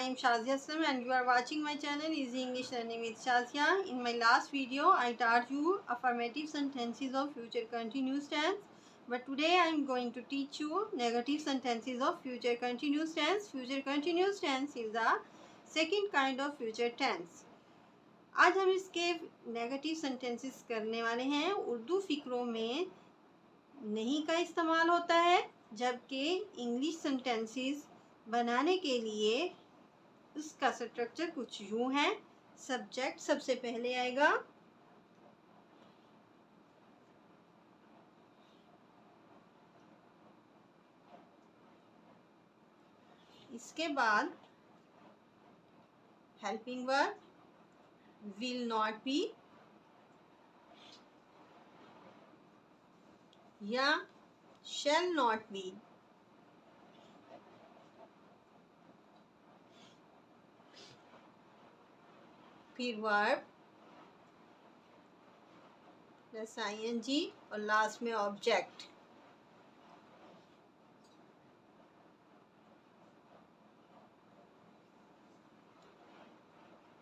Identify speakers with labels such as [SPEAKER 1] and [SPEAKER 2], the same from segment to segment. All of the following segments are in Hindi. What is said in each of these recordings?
[SPEAKER 1] am Shazia Aslam and you are watching my channel Easy English Learning with Shazia. In my last video, I taught you affirmative sentences of future continuous tense. But today I am going to teach you negative sentences of future continuous tense. Future continuous tense is the second kind of future tense. आज हम इसके नेगेटिव सेंटेंसेस करने वाले हैं। उर्दू फिक्रों में नहीं का इस्तेमाल होता है, जबकि इंग्लिश सेंटेंसेस बनाने के लिए उसका स्ट्रक्चर कुछ यूं है। सब्जेक्ट सबसे पहले आएगा, इसके बाद helping verb, will not B या शैल नॉट बी, फिर वर्ब प्लस आईएनजी और लास्ट में ऑब्जेक्ट।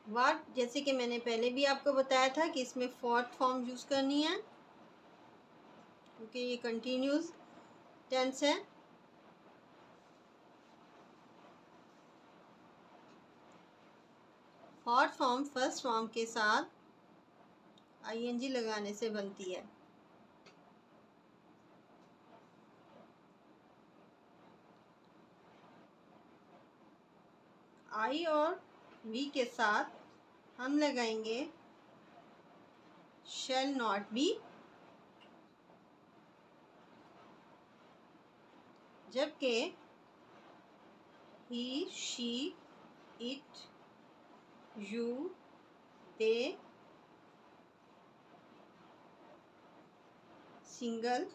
[SPEAKER 1] वर्ब जैसे कि मैंने पहले भी आपको बताया था कि इसमें फोर्थ फॉर्म यूज करनी है क्योंकि ये कंटिन्यूस टेंस है। फोर्थ फॉर्म फर्स्ट फॉर्म के साथ आईएनजी लगाने से बनती है। आई और वी के साथ हम लगाएंगे शैल नॉट बी, जबकि he, she, it, you, they, single,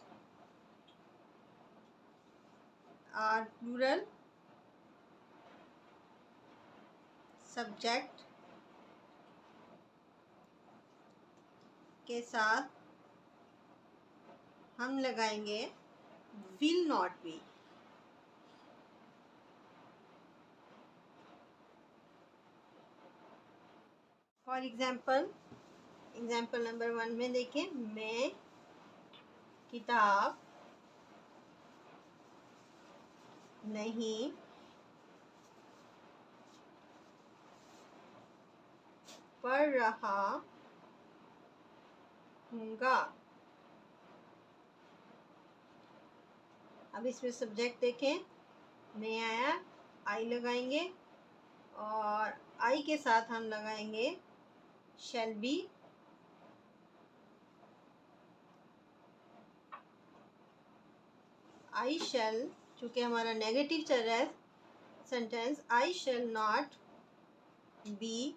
[SPEAKER 1] are plural, subject के साथ हम लगाएंगे will not be. For example number 1 में देखें, मैं किताब नहीं पढ़ रहा हूँगा। अब इसमें सब्जेक्ट देखें, मैं आया, आई लगाएंगे और आई के साथ हम लगाएंगे शैल बी। आई शैल, चूँकि हमारा नेगेटिव चल रहा है sentence, I shell not B,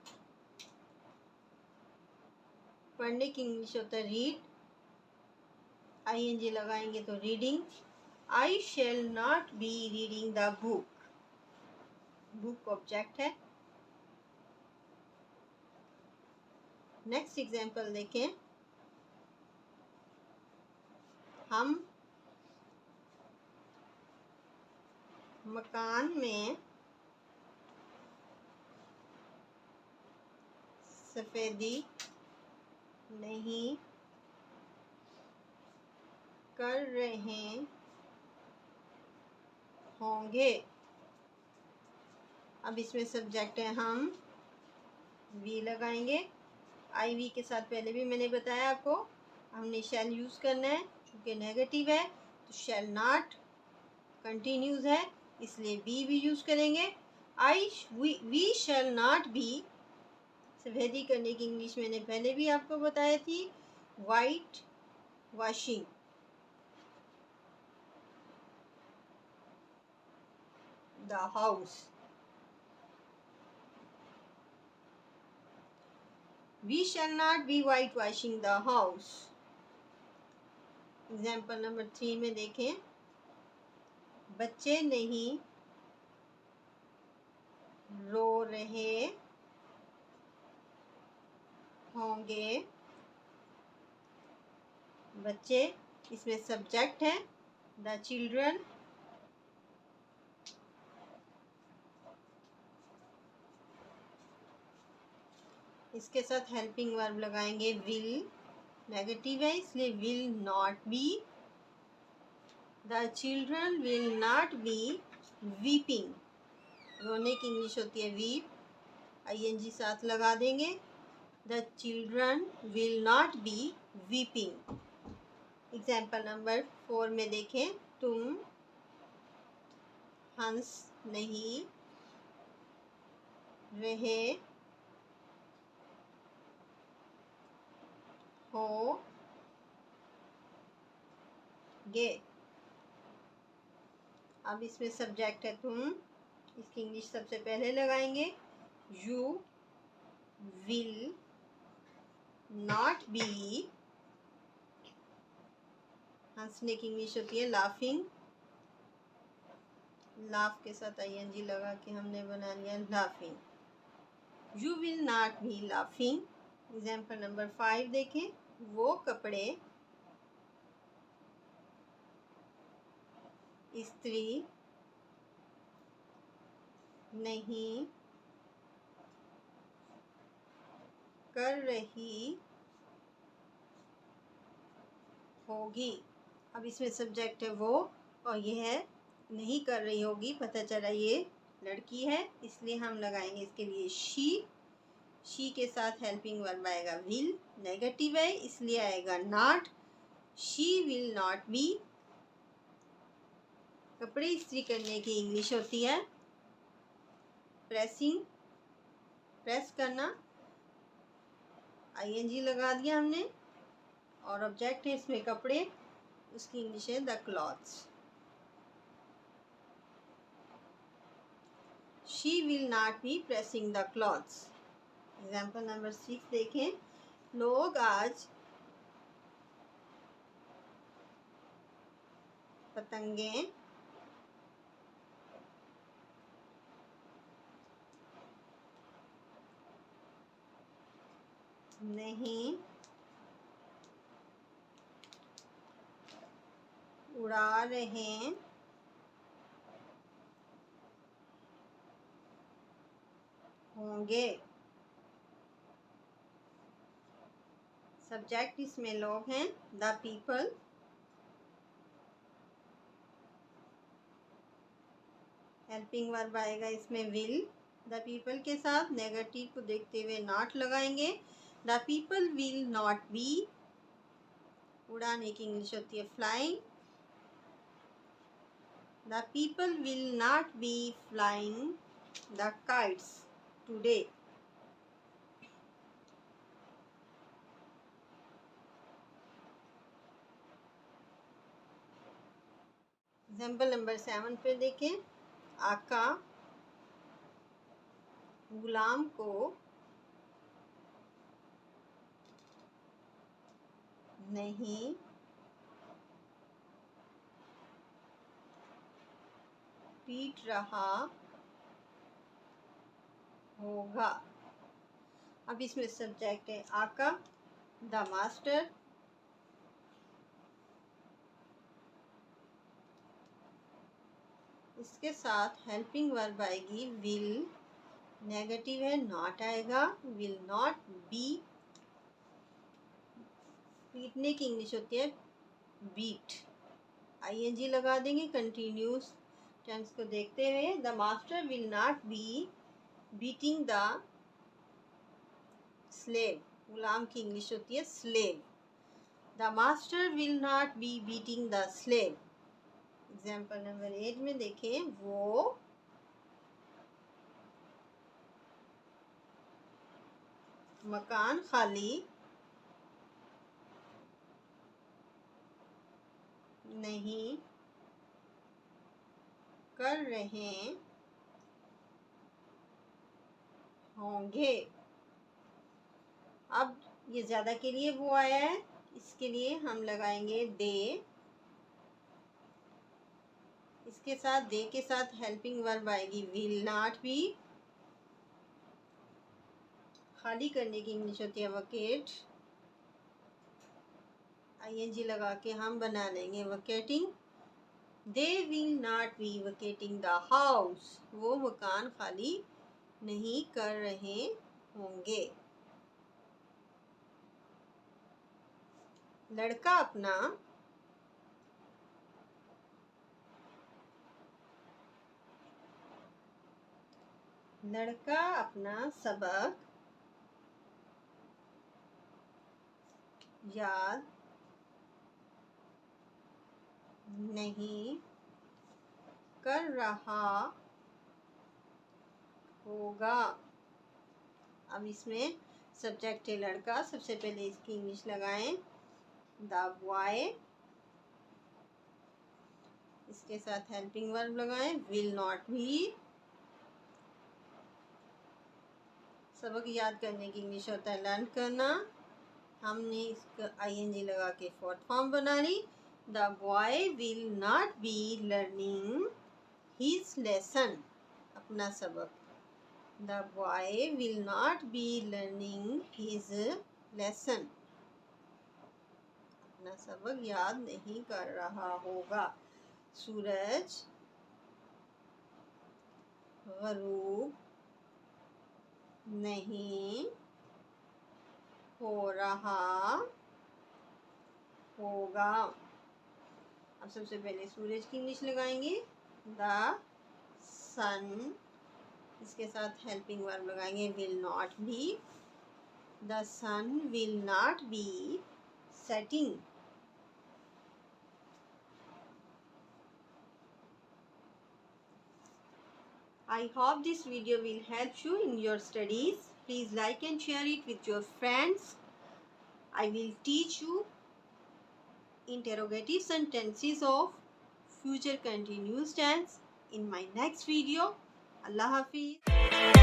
[SPEAKER 1] पढ़ने की इंग्लिश होता है रीड, आईएनजी लगाएंगे तो reading. I shell not be reading the book, book object है। नेक्स्ट एग्जाम्पल देखें, हम मकान में सफेदी नहीं कर रहे होंगे। अब इसमें सब्जेक्ट है हम, वी लगाएंगे, आई वी के साथ पहले भी मैंने बताया आपको हमने शैल यूज़ करना है, क्योंकि नेगेटिव है तो शैल नॉट कंटिन्यूस है इसलिए बी भी यूज़ करेंगे। वी शैल नॉट बी, सफेदी करने की इंग्लिश मैंने पहले भी आपको बताई थी, white washing. The house, we shall not be white washing the house. Example number 3 में देखें, बच्चे नहीं रो रहे होंगे। बच्चे, इसमें सब्जेक्ट है द चिल्ड्रन, इसके साथ हेल्पिंग वर्ब लगाएंगे विल, नेगेटिव है इसलिए will not be. The children will not B weeping, रोने की इंग्लिश होती है वीप, ING साथ लगा देंगे। The children will not B weeping. Example number 4 में देखें, तुम हंस नहीं रहे हो गे। अब इसमें सब्जेक्ट है तुम, इसकी इंग्लिश सबसे पहले लगाएंगे। यू विल नॉट बी, हंसने की इंग्लिश होती है लाफिंग, लाफ के साथ ING लगा के हमने बना लिया laughing. You will not B laughing. Example number 5 देखें, वो कपड़े इस्त्री नहीं कर रही होगी। अब इसमें सब्जेक्ट है वो और ये है नहीं कर रही होगी, पता चला ये लड़की है इसलिए हम लगाएंगे इसके लिए शी के साथ हेल्पिंग वर्ब आएगा विल, नेगेटिव है इसलिए आएगा not. She will not B. कपड़े इस्त्री करने की इंग्लिश होती है प्रेसिंग, प्रेस करना, ING लगा दिया हमने और ऑब्जेक्ट है इसमें कपड़े, उसकी इंग्लिश है the clothes. She will not B pressing the clothes. Example number 6 देखें, लोग आज पतंगे नहीं उड़ा रहे होंगे। सब्जेक्ट इसमें लोग हैं द पीपल, हेल्पिंग वर्ब आएगा इसमें विल, द पीपल के साथ नेगेटिव को देखते हुए नॉट लगाएंगे। The people will not B, उड़ाने की इंग्लिश होती है flying, the people will not be flying the kites today. Example number 7 पे देखें, आका गुलाम को नहीं पीट रहा होगा। अब इसमें सब्जेक्ट है आका, द मास्टर, इसके साथ हेल्पिंग वर्ब आएगी विल, नेगेटिव है नॉट आएगा, विल नॉट बी। पीटने की इंग्लिश होती है बीट, ING लगा देंगे कंटिन्यूस टेंस को देखते हुए। The master will not be beating the slave, गुलाम की इंग्लिश होती है slave. The master will not be beating the slave. Example number 8 में देखें, वो मकान खाली नहीं कर रहे होंगे। अब ये ज़्यादा के लिए वो आया है, इसके लिए हम लगाएंगे दे, इसके साथ दे के साथ हेल्पिंग वर्ब आएगी विल नॉट बी, खाली करने की इंग्लिश होती है वकेट, ING लगा के हम बना लेंगे vacating. They will not be vacating the house, वो मकान खाली नहीं कर रहे होंगे। लड़का अपना सबक याद नहीं कर रहा होगा। अब इसमें सब्जेक्ट है लड़का, सबसे पहले इसकी इंग्लिश लगाएं। द बॉय, इसके साथ हेल्पिंग वर्ब लगाएं। विल नॉट बी, सबक याद करने की इंग्लिश होता है लर्न करना। हमने इसका ing लगा के फोर्थ फॉर्म बना ली। The boy will not be learning his lesson, अपना सबक। The boy will not be learning his lesson, अपना सबक याद नहीं कर रहा होगा। सूरज गरूब नहीं हो रहा होगा। अब सबसे पहले सूरज की इंग्लिश लगाएंगे। द सन, इसके साथ हेल्पिंग वर्ब लगाएंगे will not be. The sun will not be setting. I hope this video will help you in your studies. Please like and share it with your friends. I will teach you interrogative sentences of future continuous tense in my next video. Allah Hafiz.